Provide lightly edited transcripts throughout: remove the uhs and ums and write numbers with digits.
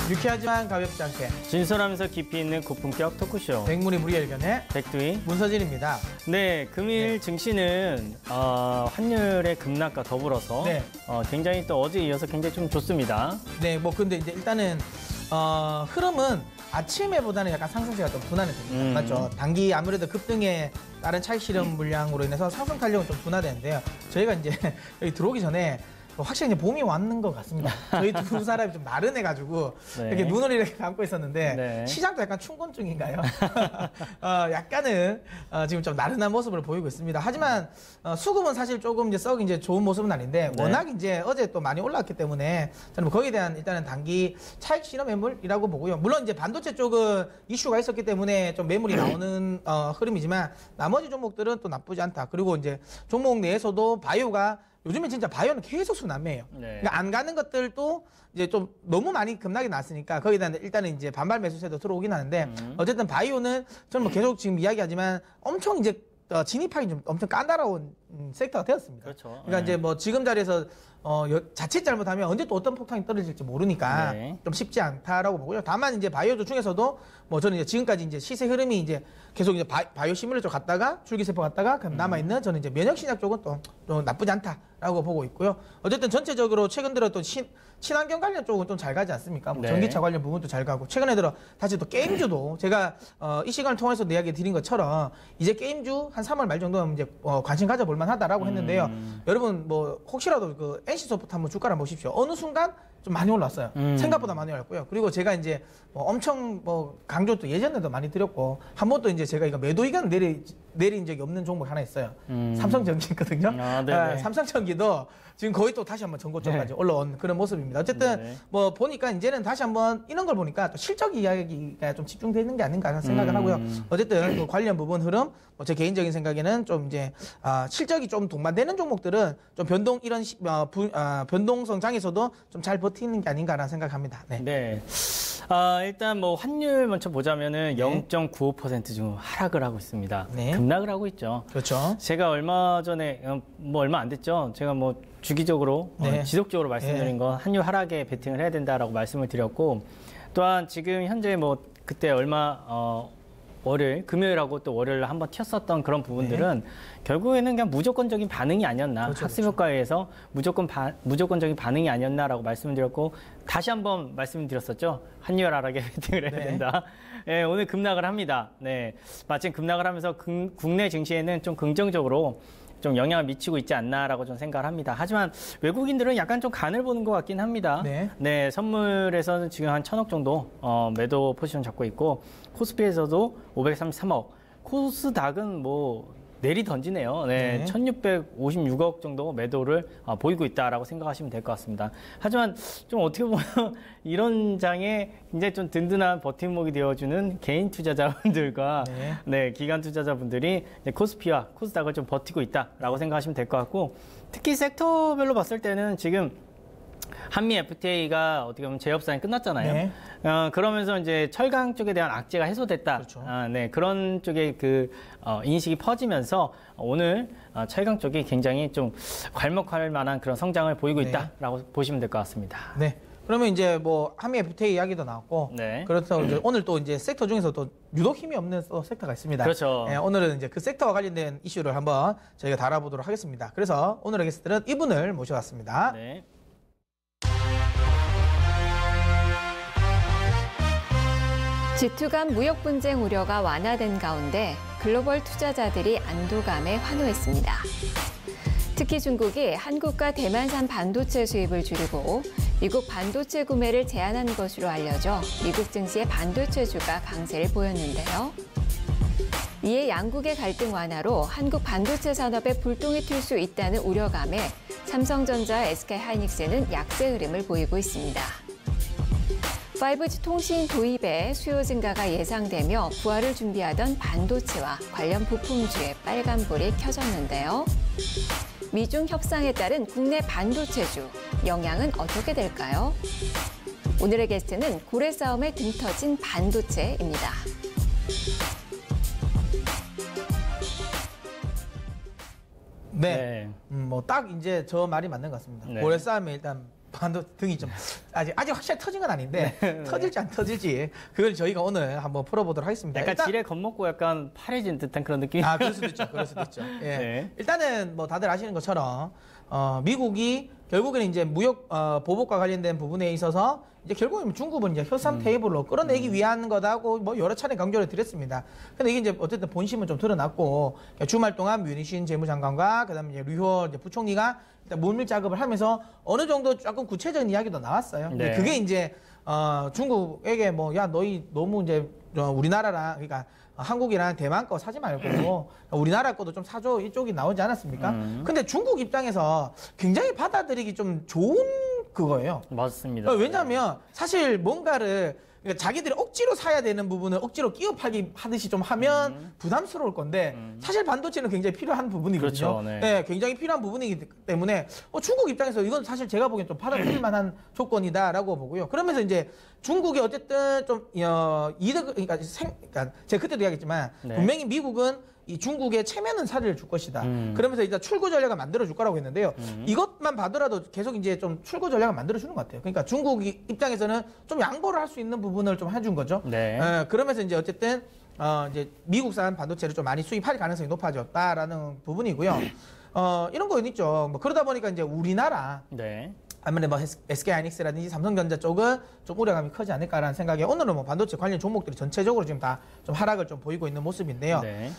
유쾌하지만 가볍지 않게 진솔하면서 깊이 있는 고품격 토크쇼 백문이 불여일견의 백두희 문서진입니다. 네, 금일 증시는 환율의 급락과 더불어서 굉장히 또 어제 이어서 굉장히 좀 좋습니다. 네, 뭐 근데 이제 일단은 흐름은 아침에보다는 약간 상승세가 좀 둔화는 됩니다. 맞죠? 단기 아무래도 급등에 따른 차익 실현 물량으로 인해서 상승 탄력은 좀 둔화되는데요. 저희가 이제 여기 들어오기 전에 확실히 이제 봄이 왔는 것 같습니다. 저희 두 사람이 좀 나른해가지고 이렇게 눈을 이렇게 감고 있었는데 시장도 약간 춘곤증인가요? 약간은 지금 좀 나른한 모습을 보이고 있습니다. 하지만 수급은 사실 조금 이제 썩 이제 좋은 모습은 아닌데 워낙 이제 어제 또 많이 올랐기 때문에 저는 뭐 거기에 대한 일단은 단기 차익 실현 매물이라고 보고요. 물론 이제 반도체 쪽은 이슈가 있었기 때문에 좀 매물이 나오는 흐름이지만 나머지 종목들은 또 나쁘지 않다. 그리고 이제 종목 내에서도 바이오가 요즘에 진짜 바이오는 계속 순환매예요. 그러니까 안 가는 것들도 이제 좀 너무 많이 급락이 났으니까 거기에 대한 일단은 이제 반발 매수세도 들어오긴 하는데 어쨌든 바이오는 저는 뭐 계속 지금 이야기하지만 엄청 이제 진입하기 좀 엄청 까다로운 섹터가 되었습니다. 그렇죠. 그러니까 이제 뭐 지금 자리에서 자칫 잘못하면 언제 또 어떤 폭탄이 떨어질지 모르니까 좀 쉽지 않다라고 보고요. 다만 이제 바이오주 중에서도 뭐 저는 이제 지금까지 이제 시세 흐름이 이제 계속 이제 바이오 시뮬러 쪽 갔다가 줄기세포 갔다가 그럼 남아있는 저는 이제 면역신약 쪽은 또 나쁘지 않다라고 보고 있고요. 어쨌든 전체적으로 최근 들어 또 친환경 관련 쪽은 좀 잘 가지 않습니까? 뭐 전기차 관련 부분도 잘 가고 최근에 들어 다시 또 게임주도 제가 이 시간을 통해서 이야기 드린 것처럼 이제 게임주 한 3월 말 정도면 이제 관심 가져볼 만하다라고 했는데요. 여러분 뭐 혹시라도 그 NC소프트 한번 주가를 보십시오. 어느 순간 좀 많이 올랐어요. 생각보다 많이 올랐고요. 그리고 제가 이제 뭐 엄청 뭐 강조도 예전에도 많이 드렸고 한 번도 이제 제가 이거 매도 의견 내린 적이 없는 종목 하나 있어요. 삼성전기거든요. 삼성전기도 지금 거의 또 다시 한번 전고점까지 올라온 그런 모습입니다. 어쨌든 뭐 보니까 이제는 다시 한번 이런 걸 보니까 또 실적 이야기가 좀 집중되는 게 아닌가 하는 생각을 하고요. 어쨌든 그 관련 부분 흐름, 뭐 제 개인적인 생각에는 좀 이제 실적이 좀 동반되는 종목들은 좀 이런 변동성 장에서도 좀 잘 버티는 게 아닌가라는 생각합니다. 일단 뭐 환율 먼저 보자면은 0.95% 지금 하락을 하고 있습니다. 급락을 하고 있죠. 그렇죠. 제가 얼마 전에 뭐 얼마 안 됐죠. 제가 뭐 주기적으로 지속적으로 말씀드린 건 환율 하락에 베팅을 해야 된다라고 말씀을 드렸고 또한 지금 현재 뭐 그때 얼마 월요일, 금요일하고 또 월요일 한번 튀었었던 그런 부분들은 결국에는 그냥 무조건적인 반응이 아니었나. 학습효과에 의해서 무조건적인 반응이 아니었나라고 말씀을 드렸고 다시 한번 말씀을 드렸었죠. 환율 하락에 베팅을 해야 된다. 오늘 급락을 합니다. 마침 급락을 하면서 국내 증시에는 좀 긍정적으로 좀 영향을 미치고 있지 않나라고 좀 생각을 합니다. 하지만 외국인들은 약간 좀 간을 보는 것 같긴 합니다. 선물에서는 지금 한 1,000억 정도 매도 포지션 잡고 있고 코스피에서도 533억, 코스닥은 뭐 내리 던지네요. 1,656억 정도 매도를 보이고 있다라고 생각하시면 될 것 같습니다. 하지만 좀 어떻게 보면 이런 장에 굉장히 좀 든든한 버팀목이 되어주는 개인 투자자분들과 기관 투자자분들이 코스피와 코스닥을 좀 버티고 있다라고 생각하시면 될 것 같고 특히 섹터별로 봤을 때는 지금 한미 FTA가 어떻게 보면 재협상이 끝났잖아요. 그러면서 이제 철강 쪽에 대한 악재가 해소됐다. 그런 쪽의 그 인식이 퍼지면서 오늘 철강 쪽이 굉장히 좀 괄목할 만한 그런 성장을 보이고 있다라고 보시면 될 것 같습니다. 그러면 이제 뭐 한미 FTA 이야기도 나왔고 그렇다고 이제 오늘 또 이제 섹터 중에서도 유독 힘이 없는 섹터가 있습니다. 오늘은 이제 그 섹터와 관련된 이슈를 한번 저희가 다뤄보도록 하겠습니다. 그래서 오늘의 게스트는 이분을 모셔왔습니다. G2 간 무역 분쟁 우려가 완화된 가운데 글로벌 투자자들이 안도감에 환호했습니다. 특히 중국이 한국과 대만산 반도체 수입을 줄이고 미국 반도체 구매를 제한한 것으로 알려져 미국 증시의 반도체주가 강세를 보였는데요. 이에 양국의 갈등 완화로 한국 반도체 산업에 불똥이 튈 수 있다는 우려감에 삼성전자와 SK하이닉스는 약세 흐름을 보이고 있습니다. 5G 통신 도입에 수요 증가가 예상되며 부활을 준비하던 반도체와 관련 부품주에 빨간불이 켜졌는데요. 미중 협상에 따른 국내 반도체주, 영향은 어떻게 될까요? 오늘의 게스트는 고래 싸움에 등 터진 반도체입니다. 네. 뭐 딱 이제 저 말이 맞는 것 같습니다. 네. 고래 싸움에 일단 반도 등이 좀 아직 확실히 터진 건 아닌데 터질지 안 터질지 그걸 저희가 오늘 한번 풀어보도록 하겠습니다. 약간 일단, 지레 겁먹고 약간 파래진 듯한 그런 느낌이. 그럴 수도 있죠. 그럴 수도 있죠. 예. 네. 일단은 뭐 다들 아시는 것처럼 미국이 결국에는 이제 무역 보복과 관련된 부분에 있어서 이제 결국은 중국은 이제 협상 테이블로 끌어내기 위한 거다고 뭐 여러 차례 강조를 드렸습니다. 근데 이게 이제 어쨌든 본심은 좀 드러났고 주말 동안 뮤니신 재무장관과 그다음에 이제 류호 이제 부총리가 일단 물밀 작업을 하면서 어느 정도 조금 구체적인 이야기도 나왔어요. 근데 네. 그게 이제 중국에게 뭐 야 너희 너무 이제 우리나라랑 그러니까 한국이랑 대만 거 사지 말고 우리나라 거도 좀 사줘 이쪽이 나오지 않았습니까? 근데 중국 입장에서 굉장히 받아들이기 좀 좋은 그거예요. 맞습니다. 왜냐하면 사실 뭔가를 그러니까 자기들이 억지로 사야 되는 부분을 억지로 끼워 팔기 하듯이 좀 하면 부담스러울 건데 사실 반도체는 굉장히 필요한 부분이거든요. 그렇죠, 네. 네, 굉장히 필요한 부분이기 때문에 중국 입장에서 이건 사실 제가 보기엔 좀 받아들일 만한 조건이다라고 보고요. 그러면서 이제 중국이 어쨌든 좀 이득 그러니까 제가 그때도 이야기했지만 네. 분명히 미국은 이 중국에 체면은 사리를 줄 것이다. 그러면서 일단 출구 전략을 만들어 줄 거라고 했는데요. 이것만 봐더라도 계속 이제 좀 출구 전략을 만들어 주는 것 같아요. 그러니까 중국 입장에서는 좀 양보를 할 수 있는 부분을 좀 해준 거죠. 네. 그러면서 이제 어쨌든 이제 미국산 반도체를 좀 많이 수입할 가능성이 높아졌다라는 부분이고요. 이런 거 있죠. 뭐 그러다 보니까 이제 우리나라 네. 아무래도 뭐 SK하이닉스라든지 삼성전자 쪽은 좀 우려감이 크지 않을까라는 생각에 오늘은 뭐 반도체 관련 종목들이 전체적으로 지금 다 좀 하락을 좀 보이고 있는 모습인데요. 네.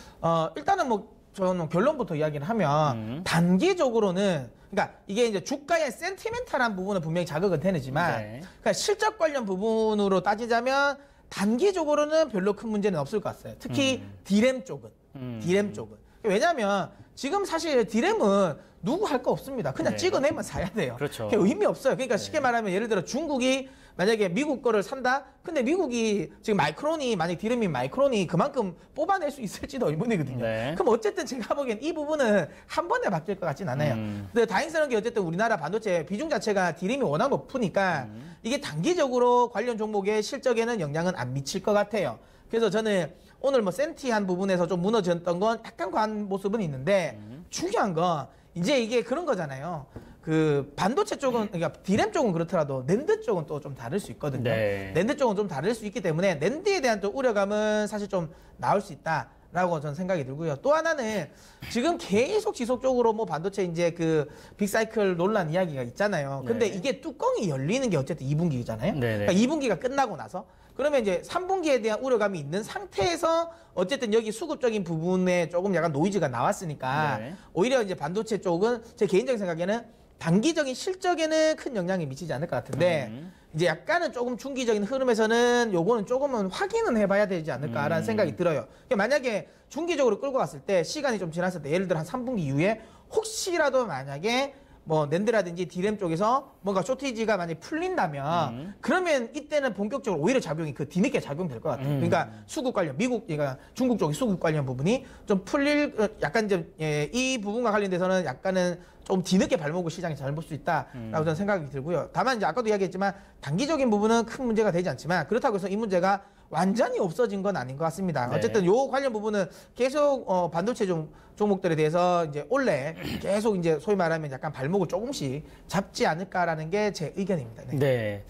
일단은 뭐 저는 결론부터 이야기를 하면 단기적으로는 그러니까 이게 이제 주가의 센티멘탈한 부분은 분명히 자극은 되지만 네. 그러니까 실적 관련 부분으로 따지자면 단기적으로는 별로 큰 문제는 없을 것 같아요. 특히 디램 쪽은. 디램 쪽은. 왜냐하면 지금 사실 디램은 누구 할 거 없습니다. 그냥 네. 찍어내면 사야 돼요. 그렇죠. 의미 없어요. 그러니까 쉽게 말하면 예를 들어 중국이 만약에 미국 거를 산다? 근데 미국이 지금 마이크론이 만약 디램이 마이크론이 그만큼 뽑아낼 수 있을지도 의문이거든요. 네. 그럼 어쨌든 제가 보기엔 이 부분은 한 번에 바뀔 것 같진 않아요. 근데 다행스러운 게 어쨌든 우리나라 반도체 비중 자체가 디램이 워낙 높으니까 이게 단기적으로 관련 종목의 실적에는 영향은 안 미칠 것 같아요. 그래서 저는 오늘 뭐 센티한 부분에서 좀 무너졌던 건 약간 과한 모습은 있는데 중요한 건 이제 이게 그런 거잖아요. 그 반도체 쪽은 그러니까 디램 쪽은 그렇더라도 낸드 쪽은 또 좀 다를 수 있거든요. 네. 낸드 쪽은 좀 다를 수 있기 때문에 낸드에 대한 또 우려감은 사실 좀 나올 수 있다라고 저는 생각이 들고요. 또 하나는 지금 계속 지속적으로 뭐 반도체 이제 그 빅사이클 논란 이야기가 있잖아요. 근데 네. 이게 뚜껑이 열리는 게 어쨌든 2분기잖아요. 네네. 그러니까 2분기가 끝나고 나서 그러면 이제 3분기에 대한 우려감이 있는 상태에서 어쨌든 여기 수급적인 부분에 조금 약간 노이즈가 나왔으니까 네. 오히려 이제 반도체 쪽은 제 개인적인 생각에는 단기적인 실적에는 큰 영향이 미치지 않을 것 같은데 이제 약간은 조금 중기적인 흐름에서는 요거는 조금은 확인은 해봐야 되지 않을까라는 생각이 들어요. 그러니까 만약에 중기적으로 끌고 갔을 때 시간이 좀 지났을 때 예를 들어 한 3분기 이후에 혹시라도 만약에 뭐 낸드라든지 디램 쪽에서 뭔가 쇼티지가 만약에 풀린다면 그러면 이때는 본격적으로 오히려 작용이 그 뒤늦게 작용될 것 같아요. 그러니까 수급 관련 그러니까 중국 쪽의 수급 관련 부분이 좀 풀릴 약간 좀 이 부분과 관련돼서는 약간은 좀 뒤늦게 발목을 시장이 잘 볼 수 있다라고 저는 생각이 들고요. 다만 이제 아까도 이야기했지만 단기적인 부분은 큰 문제가 되지 않지만 그렇다고 해서 이 문제가 완전히 없어진 건 아닌 것 같습니다. 네. 어쨌든 요 관련 부분은 계속 반도체 종목들에 대해서 이제 올해 계속 이제 소위 말하면 약간 발목을 조금씩 잡지 않을까라는 게 제 의견입니다. 네. 네.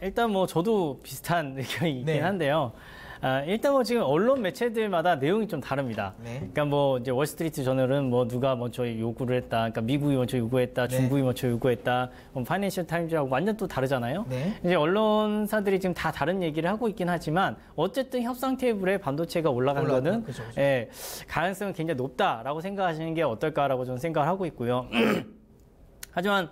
일단 뭐 저도 비슷한 의견이 있긴 네. 한데요. 일단 뭐 지금 언론 매체들마다 내용이 좀 다릅니다. 네. 그러니까 뭐 이제 월스트리트 저널은 뭐 누가 먼저 요구를 했다. 그러니까 미국이 먼저 요구했다. 네. 중국이 먼저 요구했다. 파이낸셜 타임즈하고 완전 또 다르잖아요. 네. 이제 언론사들이 지금 다 다른 얘기를 하고 있긴 하지만 어쨌든 협상 테이블에 반도체가 올라간 거는 그죠. 예, 가능성은 굉장히 높다라고 생각하시는 게 어떨까라고 저는 생각을 하고 있고요. 하지만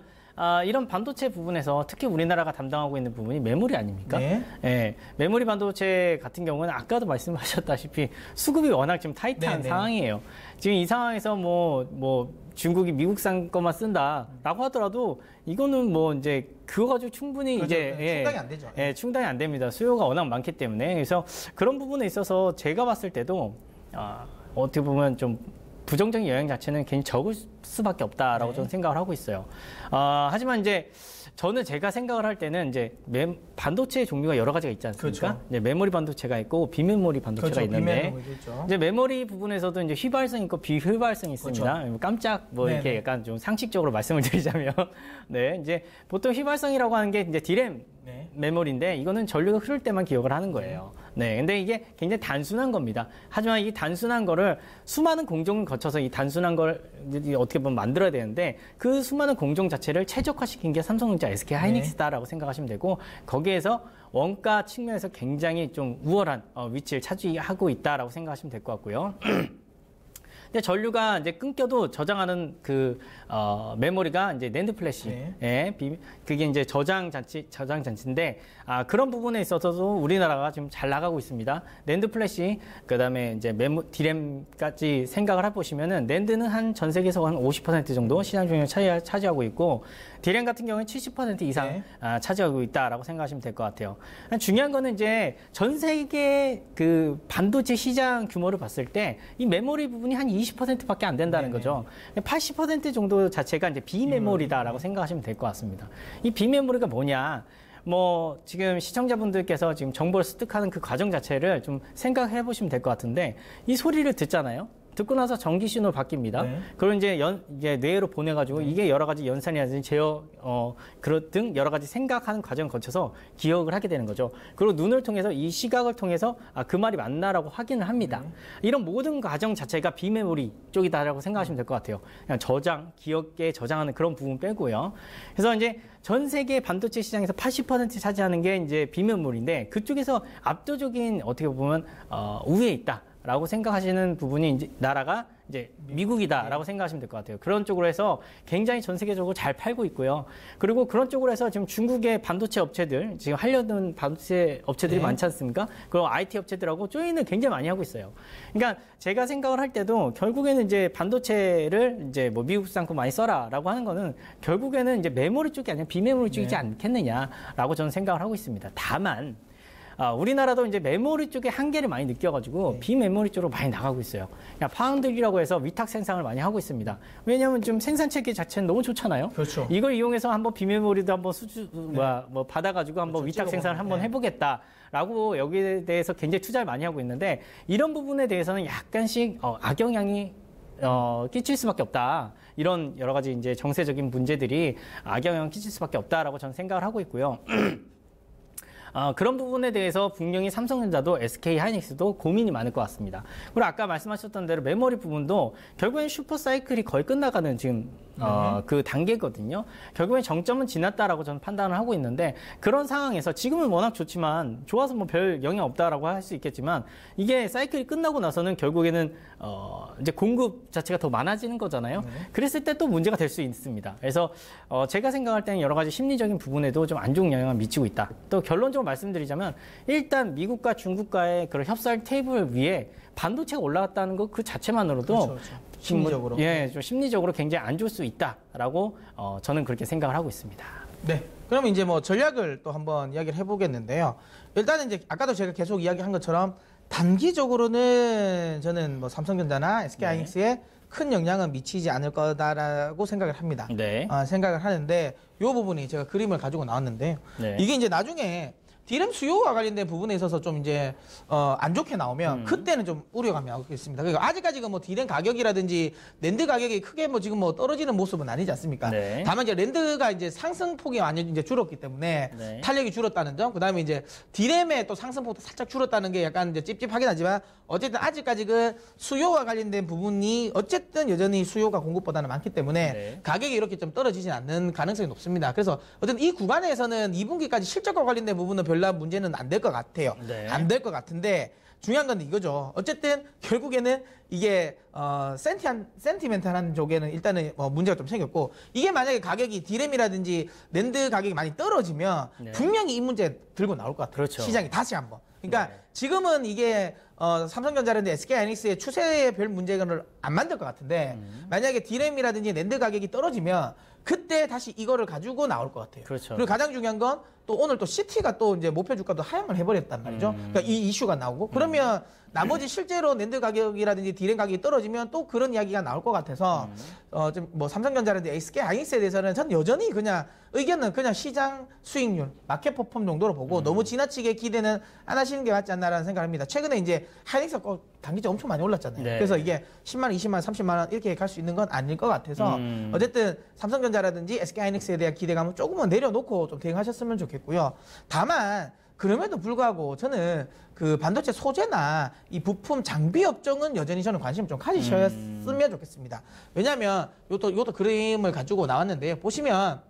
이런 반도체 부분에서 특히 우리나라가 담당하고 있는 부분이 메모리 아닙니까? 네. 예, 메모리 반도체 같은 경우는 아까도 말씀하셨다시피 수급이 워낙 지금 타이트한 네, 네. 상황이에요. 지금 이 상황에서 뭐 중국이 미국산 것만 쓴다라고 하더라도 이거는 뭐 이제 그거 가지고 충분히 그렇죠. 이제 충당이 안 되죠. 예, 충당이 안 됩니다. 수요가 워낙 많기 때문에 그래서 그런 부분에 있어서 제가 봤을 때도 어떻게 보면 좀 부정적인 영향 자체는 괜히 적을 수밖에 없다라고 네. 저는 생각을 하고 있어요. 하지만 이제 저는 제가 생각을 할 때는 이제 반도체 종류가 여러 가지가 있지 않습니까? 그렇죠. 이제 메모리 반도체가 있고 비메모리 반도체가 그렇죠. 있는데 비메모리도 있죠. 이제 메모리 부분에서도 이제 휘발성이 있고 비휘발성이 있습니다. 그렇죠. 깜짝 뭐 이렇게 네네. 약간 좀 상식적으로 말씀을 드리자면 네, 이제 보통 휘발성이라고 하는 게 이제 디램 네. 메모리인데 이거는 전류가 흐를 때만 기억을 하는 거예요. 네, 근데 이게 굉장히 단순한 겁니다. 하지만 이 단순한 거를 수많은 공정을 거쳐서 이 단순한 걸 어떻게 보면 만들어야 되는데 그 수많은 공정 자체를 최적화시킨 게 삼성전자, SK 하이닉스다라고 생각하시면 되고 거기에서 원가 측면에서 굉장히 좀 우월한 위치를 차지하고 있다라고 생각하시면 될 것 같고요. 근데 전류가 이제 끊겨도 저장하는 그 메모리가 이제 낸드 플래시, 예, 그게 이제 저장 장치인데 그런 부분에 있어서도 우리나라가 지금 잘 나가고 있습니다. 낸드 플래시, 그다음에 이제 디램까지 생각을 해보시면은 낸드는 한 전 세계에서 한 50% 정도 시장 중에 차지하고 있고 디램 같은 경우는 70% 이상 차지하고 있다라고 생각하시면 될 것 같아요. 중요한 거는 이제 전 세계 그 반도체 시장 규모를 봤을 때 이 메모리 부분이 한 20%밖에 안 된다는 거죠. 80% 정도 자체가 이제 비메모리다라고 생각하시면 될 것 같습니다. 이 비메모리가 뭐냐? 뭐 지금 시청자분들께서 지금 정보를 습득하는 그 과정 자체를 좀 생각해 보시면 될 것 같은데 이 소리를 듣잖아요. 듣고 나서 전기 신호로 바뀝니다. 그걸 이제 이제 뇌로 보내가지고 이게 여러 가지 연산이라든지 제어, 그런 등 여러 가지 생각하는 과정을 거쳐서 기억을 하게 되는 거죠. 그리고 눈을 통해서 이 시각을 통해서 그 말이 맞나라고 확인을 합니다. 이런 모든 과정 자체가 비메모리 쪽이다라고 생각하시면 될 것 같아요. 그냥 저장, 기억에 저장하는 그런 부분 빼고요. 그래서 이제 전 세계 반도체 시장에서 80% 차지하는 게 이제 비메모리인데 그쪽에서 압도적인 어떻게 보면 우위에 있다. 라고 생각하시는 부분이 이제 나라가 이제 미국이다라고 생각하시면 될 것 같아요. 그런 쪽으로 해서 굉장히 전 세계적으로 잘 팔고 있고요. 그리고 그런 쪽으로 해서 지금 중국의 반도체 업체들, 지금 하려는 반도체 업체들이 많지 않습니까? 그리고 IT 업체들하고 조인을 굉장히 많이 하고 있어요. 그러니까 제가 생각을 할 때도 결국에는 이제 반도체를 이제 뭐 미국 상품 많이 써라라고 하는 거는 결국에는 이제 메모리 쪽이 아니라 비메모리 쪽이지 않겠느냐라고 저는 생각을 하고 있습니다. 다만 우리나라도 이제 메모리 쪽에 한계를 많이 느껴가지고 비메모리 쪽으로 많이 나가고 있어요. 그냥 파운드리라고 해서 위탁 생산을 많이 하고 있습니다. 왜냐하면 좀 생산 체계 자체는 너무 좋잖아요. 그렇죠. 이걸 이용해서 한번 비메모리도 한번 뭐 받아가지고 한번 그렇죠. 위탁 생산을 한번 해보겠다라고 여기에 대해서 굉장히 투자를 많이 하고 있는데 이런 부분에 대해서는 약간씩 악영향이 끼칠 수밖에 없다. 이런 여러 가지 이제 정세적인 문제들이 악영향을 끼칠 수밖에 없다라고 저는 생각을 하고 있고요. 그런 부분에 대해서 분명히 삼성전자도 SK 하이닉스도 고민이 많을 것 같습니다. 그리고 아까 말씀하셨던 대로 메모리 부분도 결국엔 슈퍼 사이클이 거의 끝나가는 지금 그 단계거든요. 결국엔 정점은 지났다라고 저는 판단을 하고 있는데 그런 상황에서 지금은 워낙 좋지만 좋아서 뭐 별 영향 없다라고 할 수 있겠지만 이게 사이클이 끝나고 나서는 결국에는 이제 공급 자체가 더 많아지는 거잖아요. 그랬을 때 또 문제가 될 수 있습니다. 그래서 제가 생각할 때는 여러 가지 심리적인 부분에도 좀 안 좋은 영향을 미치고 있다. 또 결론적으로 말씀드리자면 일단 미국과 중국과의 그런 협상 테이블 위에 반도체가 올라갔다는 것 그 자체만으로도 그렇죠. 심리적으로. 좀 심리적으로 굉장히 안 좋을 수 있다라고 저는 그렇게 생각을 하고 있습니다. 네. 그러면 이제 뭐 전략을 또 한번 이야기를 해보겠는데요. 일단은 이제 아까도 제가 계속 이야기한 것처럼 단기적으로는 저는 뭐 삼성전자나 SK하이닉스에 큰 영향은 미치지 않을 거다라고 생각을 합니다. 네. 생각을 하는데 이 부분이 제가 그림을 가지고 나왔는데요. 이게 이제 나중에 디램 수요와 관련된 부분에 있어서 좀 이제 안 좋게 나오면 그때는 좀 우려감이 나오겠습니다. 그러니까 아직까지가 뭐 디램 가격이라든지 랜드 가격이 크게 뭐 지금 뭐 떨어지는 모습은 아니지 않습니까? 다만 이제 랜드가 이제 상승폭이 완전히 이제 줄었기 때문에 탄력이 줄었다는 점, 그다음에 이제 디램의 또 상승폭도 살짝 줄었다는 게 약간 이제 찝찝하긴 하지만 어쨌든 아직까지 그 수요와 관련된 부분이 어쨌든 여전히 수요가 공급보다는 많기 때문에 가격이 이렇게 좀 떨어지진 않는 가능성이 높습니다. 그래서 어쨌든 이 구간에서는 2분기까지 실적과 관련된 부분은 별로 문제는 안 될 것 같아요. 안 될 것 같은데 중요한 건 이거죠. 어쨌든 결국에는 이게 센티멘탈한 쪽에는 일단은 문제가 좀 생겼고 이게 만약에 가격이 디램이라든지 랜드 가격이 많이 떨어지면 분명히 이 문제 들고 나올 것 같아요. 그렇죠. 시장이 다시 한번. 그러니까 지금은 이게 삼성전자라든지 SK하이닉스의 추세에 별 문제를 안 만들 것 같은데 만약에 D램이라든지 낸드 가격이 떨어지면 그때 다시 이거를 가지고 나올 것 같아요. 그렇죠. 그리고 가장 중요한 건 또 오늘 또 CT가 또 이제 목표 주가도 하향을 해버렸단 말이죠. 그러니까 이 이슈가 나오고 그러면 나머지 실제로 낸드 가격이라든지 D램 가격이 떨어지면 또 그런 이야기가 나올 것 같아서 좀 뭐 삼성전자라든지 SK하이닉스에 대해서는 전 여전히 그냥 의견은 그냥 시장 수익률, 마켓 퍼폼 정도로 보고 너무 지나치게 기대는 안 하시는 게 맞지 않나라는 생각을 합니다. 최근에 이제 하이닉스가 단기적 엄청 많이 올랐잖아요. 네. 그래서 이게 10만 원, 20만 원, 30만 원 이렇게 갈 수 있는 건 아닐 것 같아서 어쨌든 삼성전자라든지 SK하이닉스에 대한 기대감은 조금은 내려놓고 좀 대응하셨으면 좋겠고요. 다만 그럼에도 불구하고 저는 그 반도체 소재나 이 부품 장비 업종은 여전히 저는 관심 좀 가지셨으면 좋겠습니다. 왜냐하면 요것도 그림을 가지고 나왔는데요. 보시면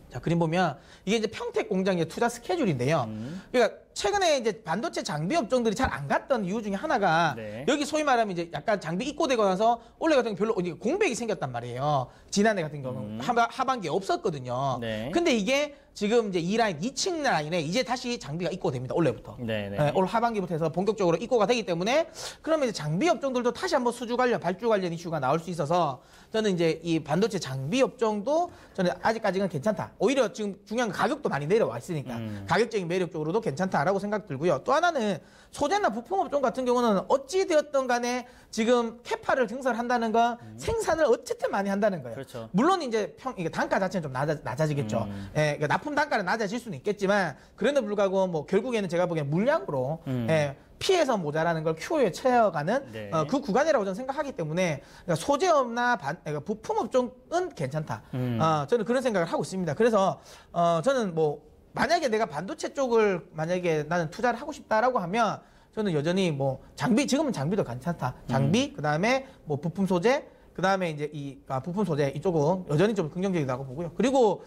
자, 그림 보면 이게 이제 평택 공장의 투자 스케줄인데요. 그러니까 최근에 이제 반도체 장비 업종들이 잘 안 갔던 이유 중에 하나가 네. 여기 소위 말하면 이제 약간 장비 입고되고 나서 올해 같은 경우 별로 공백이 생겼단 말이에요. 지난해 같은 경우는 하반기에 없었거든요. 네. 근데 이게 지금 이제 이 라인, 2층 라인에 이제 다시 장비가 입고됩니다. 올해부터. 네, 네. 예, 올 하반기부터 해서 본격적으로 입고가 되기 때문에 그러면 이제 장비 업종들도 다시 한번 수주 관련, 발주 관련 이슈가 나올 수 있어서 저는 이제 이 반도체 장비 업종도 저는 아직까지는 괜찮다. 오히려 지금 중요한 건 가격도 많이 내려와 있으니까 가격적인 매력 쪽으로도 괜찮다라고 생각 들고요. 또 하나는 소재나 부품 업종 같은 경우는 어찌 되었던 간에 지금 캐파를 증설한다는 건 생산을 어쨌든 많이 한다는 거예요. 그렇죠. 물론 이제 이게 단가 자체는 좀 낮아지겠죠. 예, 그러니까 납품 단가는 낮아질 수는 있겠지만 그래도 불구하고 뭐 결국에는 제가 보기엔 물량으로 예, 피해서 모자라는 걸 QO에 채워가는 네. 그 구간이라고 저는 생각하기 때문에 그러니까 소재업나 그러니까 부품업종은 괜찮다. 저는 그런 생각을 하고 있습니다. 그래서 저는 뭐 만약에 내가 반도체 쪽을 만약에 나는 투자를 하고 싶다라고 하면 저는 여전히 뭐 장비 지금은 장비도 괜찮다. 장비 그다음에 뭐 부품 소재 그다음에 이제 부품 소재 이쪽은 여전히 좀 긍정적이라고 보고요. 그리고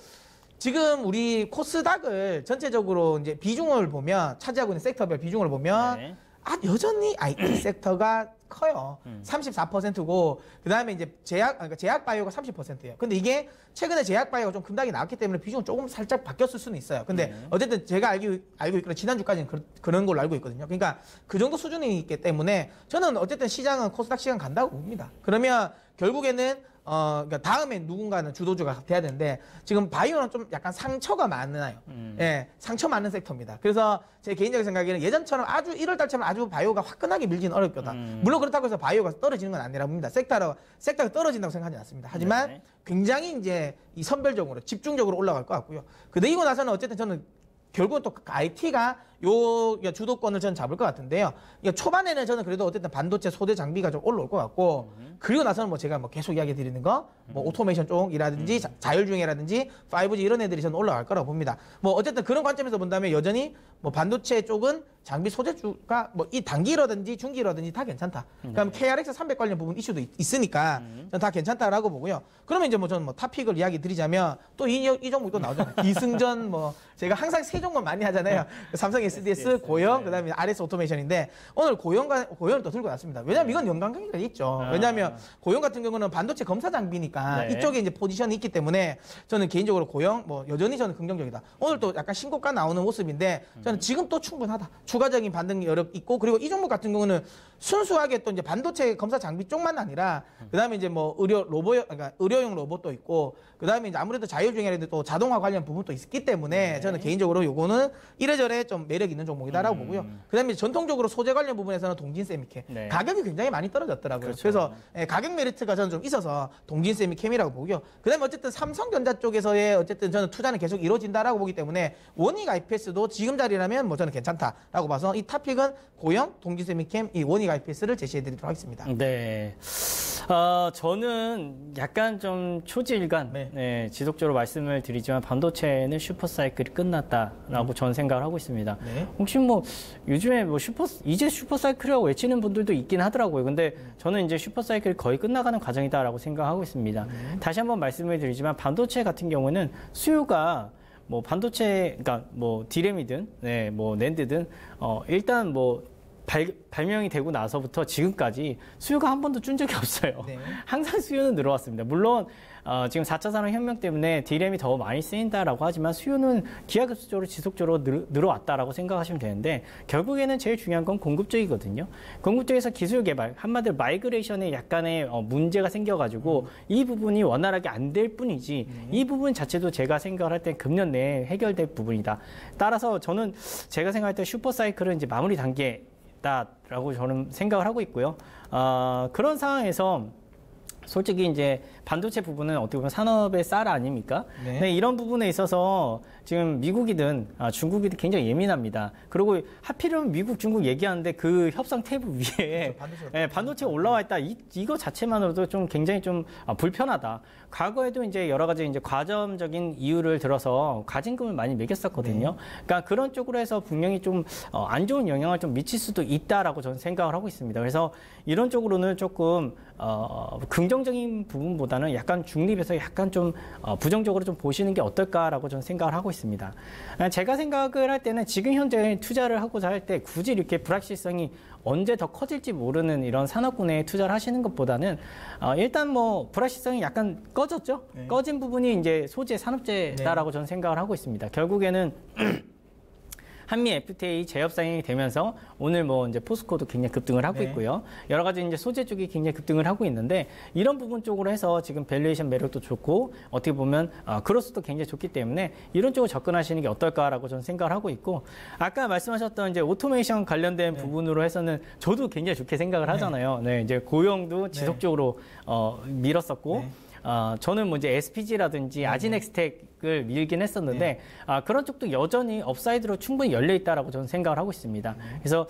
지금 우리 코스닥을 전체적으로 이제 비중을 보면 차지하고 있는 섹터별 비중을 보면 네. 여전히 IT 섹터가 커요. 34%고 그다음에 이제 제약 바이오가 30%예요. 근데 이게 최근에 제약 바이오가 좀 급락이 나왔기 때문에 비중은 조금 살짝 바뀌었을 수는 있어요. 근데 어쨌든 제가 알고 있기로 지난주까지는 그런 걸로 알고 있거든요. 그러니까 그 정도 수준이 있기 때문에 저는 어쨌든 시장은 코스닥 시장 간다고 봅니다. 그러면 결국에는 그러니까 다음에 누군가는 주도주가 돼야 되는데 지금 바이오는 좀 약간 상처가 많아요. 예, 상처 많은 섹터입니다. 그래서 제 개인적인 생각에는 예전처럼 1월 달처럼 아주 바이오가 화끈하게 밀지는 어렵 거다. 물론 그렇다고 해서 바이오가 떨어지는 건 아니라고 봅니다. 섹터가 떨어진다고 생각하지 않습니다. 하지만 네. 굉장히 이제 이 선별적으로 집중적으로 올라갈 것 같고요. 근데 이거 나서는 어쨌든 저는 결국은 또 IT가 주도권을 저는 잡을 것 같은데요. 초반에는 저는 그래도 어쨌든 반도체 소재 장비가 좀 올라올 것 같고, 그리고 나서는 뭐 제가 뭐 계속 이야기 드리는 거, 뭐 오토메이션 쪽이라든지 자율주행이라든지 5G 이런 애들이 저는 올라갈 거라고 봅니다. 뭐 어쨌든 그런 관점에서 본다면 여전히 뭐 반도체 쪽은 장비 소재주가 뭐 이 단기라든지 중기라든지 다 괜찮다. 그럼 KRX 300 관련 부분 이슈도 있으니까 저는 다 괜찮다라고 보고요. 그러면 이제 뭐 저는 뭐 탑픽을 이야기 드리자면 또 이 종목 또 나오잖아요. 이승전 뭐 제가 항상 세 종목 많이 하잖아요. 삼성 SDS, 고영, 그다음에 RS 오토메이션인데 오늘 고영을 또 들고 왔습니다. 왜냐하면 이건 연관관계가 있죠. 왜냐하면 고영 같은 경우는 반도체 검사 장비니까 네. 이쪽에 이제 포지션이 있기 때문에 저는 개인적으로 고영 뭐 여전히 저는 긍정적이다. 오늘 또 약간 신고가 나오는 모습인데 저는 지금 또 충분하다. 추가적인 반등 여력 있고 그리고 이 종목 같은 경우는 순수하게 또 이제 반도체 검사 장비 쪽만 아니라 그다음에 이제 뭐 그러니까 의료용 로봇도 있고 그다음에 이제 아무래도 자율주행이라든지 또 자동화 관련 부분도 있기 때문에 저는 개인적으로 요거는 이래저래 좀 매력 있는 종목이다라고 보고요. 그다음에 전통적으로 소재 관련 부분에서는 동진 세미캠 네. 가격이 굉장히 많이 떨어졌더라고요. 그렇죠. 그래서 가격 메리트가 저는 좀 있어서 동진 세미캠이라고 보고요. 그다음에 어쨌든 삼성전자 쪽에서의 어쨌든 저는 투자는 계속 이루어진다라고 보기 때문에 원익 IPS도 지금 자리라면 뭐 저는 괜찮다라고 봐서 이 탑픽은 고영, 동진 세미캠, 이 원익 IPS를 제시해드리도록 하겠습니다. 네. 저는 약간 좀 초지일간 네. 지속적으로 말씀을 드리지만 반도체는 슈퍼사이클이 끝났다라고 저는 생각을 하고 있습니다. 네. 혹시 뭐 요즘에 뭐 이제 슈퍼사이클이라고 외치는 분들도 있긴 하더라고요. 근데 저는 이제 슈퍼사이클이 거의 끝나가는 과정이다라고 생각하고 있습니다. 다시 한번 말씀을 드리지만 반도체 같은 경우는 수요가 뭐 반도체, 그러니까 뭐 디램이든, 네, 뭐 낸드든, 일단 뭐 발명이 되고 나서부터 지금까지 수요가 한 번도 준 적이 없어요. 네. 항상 수요는 늘어왔습니다. 물론 지금 4차 산업혁명 때문에 D램이 더 많이 쓰인다라고 하지만 수요는 기하급수적으로 지속적으로 늘어왔다라고 생각하시면 되는데 결국에는 제일 중요한 건 공급 쪽이거든요. 공급 쪽에서 기술 개발, 한마디로 마이그레이션에 약간의 문제가 생겨가지고 이 부분이 원활하게 안 될 뿐이지 이 부분 자체도 제가 생각을 할 때 금년 내에 해결될 부분이다. 따라서 저는 제가 생각할 때 슈퍼사이클은 이제 마무리 단계다라고 저는 생각을 하고 있고요. 그런 상황에서 솔직히 이제 반도체 부분은 어떻게 보면 산업의 쌀 아닙니까? 네. 네, 이런 부분에 있어서 지금 미국이든 중국이든 굉장히 예민합니다. 그리고 하필이면 미국, 중국 얘기하는데 그 협상 테이블 위에 반도체 올라와 있다. 이거 자체만으로도 좀 굉장히 좀 불편하다. 과거에도 이제 여러 가지 이제 과점적인 이유를 들어서 과징금을 많이 매겼었거든요. 네. 그러니까 그런 쪽으로 해서 분명히 좀 안 좋은 영향을 좀 미칠 수도 있다라고 저는 생각을 하고 있습니다. 그래서 이런 쪽으로는 조금 긍정적인 부분보다는 약간 중립에서 약간 좀 부정적으로 좀 보시는 게 어떨까라고 저는 생각을 하고 있습니다. 제가 생각을 할 때는 지금 현재 투자를 하고자 할 때 굳이 이렇게 불확실성이 언제 더 커질지 모르는 이런 산업군에 투자를 하시는 것보다는 일단 뭐 불확실성이 약간 꺼졌죠. 네. 꺼진 부분이 이제 소재 산업재다라고 네. 저는 생각을 하고 있습니다. 결국에는 한미 FTA 재협상이 되면서 오늘 뭐 이제 포스코도 굉장히 급등을 하고 네. 있고요. 여러 가지 이제 소재 쪽이 굉장히 급등을 하고 있는데 이런 부분 쪽으로 해서 지금 밸류에이션 매력도 좋고 어떻게 보면 크로스도 굉장히 좋기 때문에 이런 쪽으로 접근하시는 게 어떨까라고 저는 생각을 하고 있고 아까 말씀하셨던 이제 오토메이션 관련된 네. 부분으로 해서는 저도 굉장히 좋게 생각을 하잖아요. 네, 이제 고용도 지속적으로 밀었었고. 네. 저는 뭐 이제 SPG라든지 아지넥스텍을 밀긴 했었는데 네. 그런 쪽도 여전히 업사이드로 충분히 열려 있다라고 저는 생각을 하고 있습니다. 그래서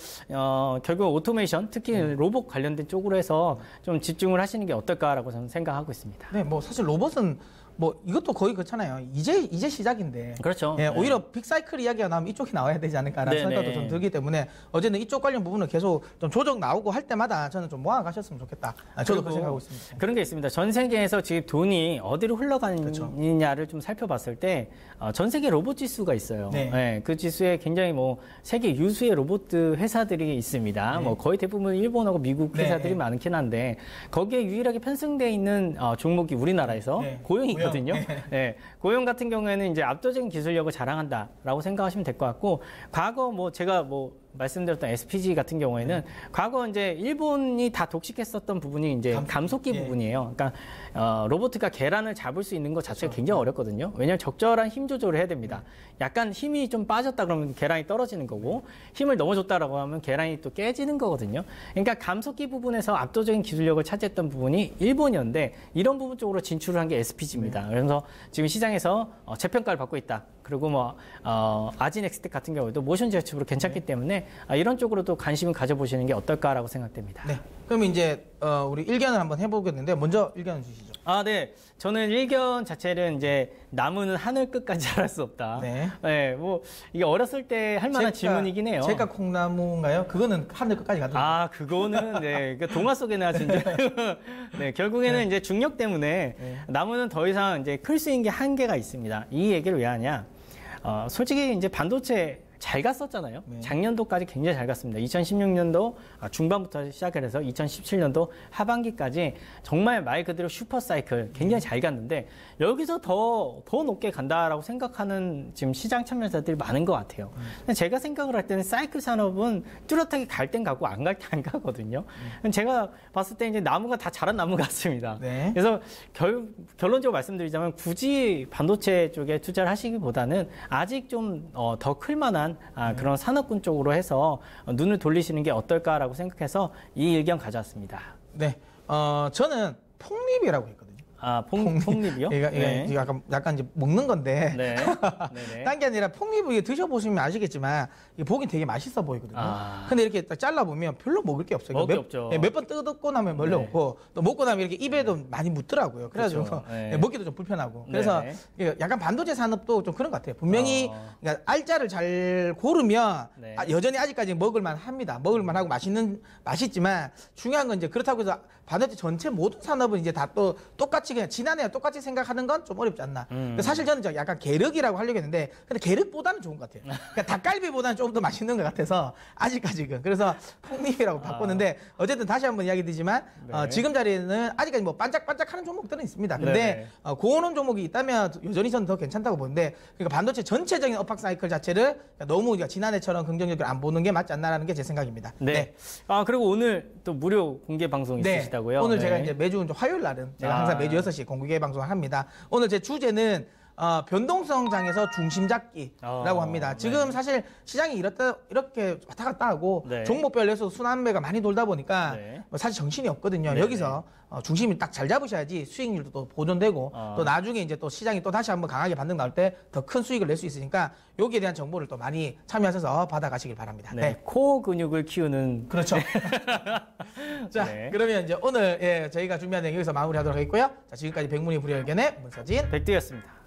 결국 오토메이션, 특히 로봇 관련된 쪽으로 해서 좀 집중을 하시는 게 어떨까라고 저는 생각하고 있습니다. 네, 뭐 사실 로봇은 뭐 이것도 거의 그렇잖아요. 이제 시작인데. 그렇죠. 예, 오히려 빅사이클 이야기가 나오면 이쪽이 나와야 되지 않을까라는 생각도 좀 들기 때문에 어제는 이쪽 관련 부분을 계속 좀 조정 나오고 할 때마다 저는 좀 모아 가셨으면 좋겠다. 저도 그 생각하고 있습니다. 그런 게 있습니다. 전 세계에서 지금 돈이 어디로 흘러가느냐를 그렇죠. 좀 살펴봤을 때 전 세계 로봇 지수가 있어요. 네. 네, 그 지수에 굉장히 뭐 세계 유수의 로봇 회사들이 있습니다. 네. 뭐 거의 대부분 일본하고 미국 회사들이 네. 많긴 한데 거기에 유일하게 편승돼 있는 종목이 우리나라에서 네. 고용이거든요. 네. 네, 고용 같은 경우에는 이제 압도적인 기술력을 자랑한다라고 생각하시면 될 것 같고 과거 뭐 제가 뭐 말씀드렸던 SPG 같은 경우에는 과거 이제 일본이 다 독식했었던 부분이 이제 감속기 부분이에요. 그러니까 로봇가 계란을 잡을 수 있는 것 자체가 굉장히 어렵거든요. 왜냐하면 적절한 힘 조절을 해야 됩니다. 약간 힘이 좀 빠졌다 그러면 계란이 떨어지는 거고 힘을 너무 줬다라고 하면 계란이 또 깨지는 거거든요. 그러니까 감속기 부분에서 압도적인 기술력을 차지했던 부분이 일본이었는데 이런 부분 쪽으로 진출을 한 게 SPG입니다. 그래서 지금 시장에서 재평가를 받고 있다. 그리고 뭐 아지넥스텍 같은 경우에도 모션 제어칩으로 괜찮기 때문에 이런 쪽으로도 관심을 가져보시는 게 어떨까라고 생각됩니다. 네. 그럼 이제 우리 일견을 한번 해보겠는데 먼저 일견 주시죠. 네. 저는 일견 자체는 이제 나무는 하늘 끝까지 자랄 수 없다. 네. 네. 뭐 이게 어렸을 때 할 만한 질문이긴 해요. 제가 콩나무인가요? 그거는 하늘 끝까지 가더라고요. 그거는 네. 그러니까 동화 속에나 진짜. 네. 결국에는 이제 중력 때문에 나무는 더 이상 이제 클 수 있는 게 한계가 있습니다. 이 얘기를 왜 하냐? 솔직히 이제 반도체 잘 갔었잖아요. 네. 작년도까지 굉장히 잘 갔습니다. 2016년도 중반부터 시작을 해서 2017년도 하반기까지 정말 말 그대로 슈퍼사이클 굉장히 잘 갔는데 여기서 더 높게 간다라고 생각하는 지금 시장 참여자들이 많은 것 같아요. 근데 제가 생각을 할 때는 사이클 산업은 뚜렷하게 갈 땐 가고 안 갈 때 안 가거든요. 제가 봤을 때 이제 나무가 다 자란 나무 같습니다. 네. 그래서 결론적으로 말씀드리자면 굳이 반도체 쪽에 투자를 하시기보다는 아직 좀 더 클만한 그런 산업군 쪽으로 해서 눈을 돌리시는 게 어떨까라고 생각해서 이 의견 가져왔습니다. 네, 저는 폭립이라고 했거든요. 폭립이요? 이게 약간 이제 먹는 건데. 네. 딴 게 아니라 폭립을 드셔보시면 아시겠지만 이게 보긴 되게 맛있어 보이거든요. 근데 이렇게 딱 잘라보면 별로 먹을 게 없어요. 먹을 게 없죠. 몇 번 뜯고 나면 별로 없고 또 먹고 나면 이렇게 입에도 많이 묻더라고요. 그래가지고 그렇죠. 먹기도 좀 불편하고. 그래서 약간 반도체 산업도 좀 그런 것 같아요. 분명히 그러니까 알짜를 잘 고르면 여전히 아직까지 먹을만 합니다. 먹을만 하고 맛있지만 중요한 건 이제 그렇다고 해서 반도체 전체 모든 산업은 이제 다 또 똑같이 똑같이 그냥 지난해와 똑같이 생각하는 건 좀 어렵지 않나. 사실 저는 약간 계륵이라고 하려고 했는데 근데 계륵보다는 좋은 것 같아요. 그러니까 닭갈비보다는 조금 더 맛있는 것 같아서 아직까지는. 그래서 풍림이라고 바꿨는데 어쨌든 다시 한번 이야기 드리지만 지금 자리에는 아직까지 뭐 반짝반짝하는 종목들은 있습니다. 근데 고오는 종목이 있다면 여전히 저는 더 괜찮다고 보는데 그러니까 반도체 전체적인 업황 사이클 자체를 너무 지난해처럼 긍정적으로 안 보는 게 맞지 않나라는 게 제 생각입니다. 네. 아 그리고 오늘 또 무료 공개 방송 있으시다고요? 오늘 제가 이제 매주 화요일 날은 제가 항상 매주 6시에 공개 방송을 합니다. 오늘 제 주제는 변동성 장에서 중심 잡기라고 합니다. 지금 사실 시장이 이렇게 왔다 갔다 하고 종목별로서 순환매가 많이 돌다 보니까 뭐 사실 정신이 없거든요. 여기서 중심이 딱 잘 잡으셔야지 수익률도 또 보존되고 또 나중에 이제 또 시장이 또 다시 한번 강하게 반등 나올 때 더 큰 수익을 낼 수 있으니까 여기에 대한 정보를 또 많이 참여하셔서 받아가시길 바랍니다. 네. 코어 근육을 키우는. 그렇죠. 자, 그러면 이제 오늘 저희가 준비한 내용 여기서 마무리하도록 하겠고요. 자, 지금까지 백문이 불여일견의 문서진 백두였습니다.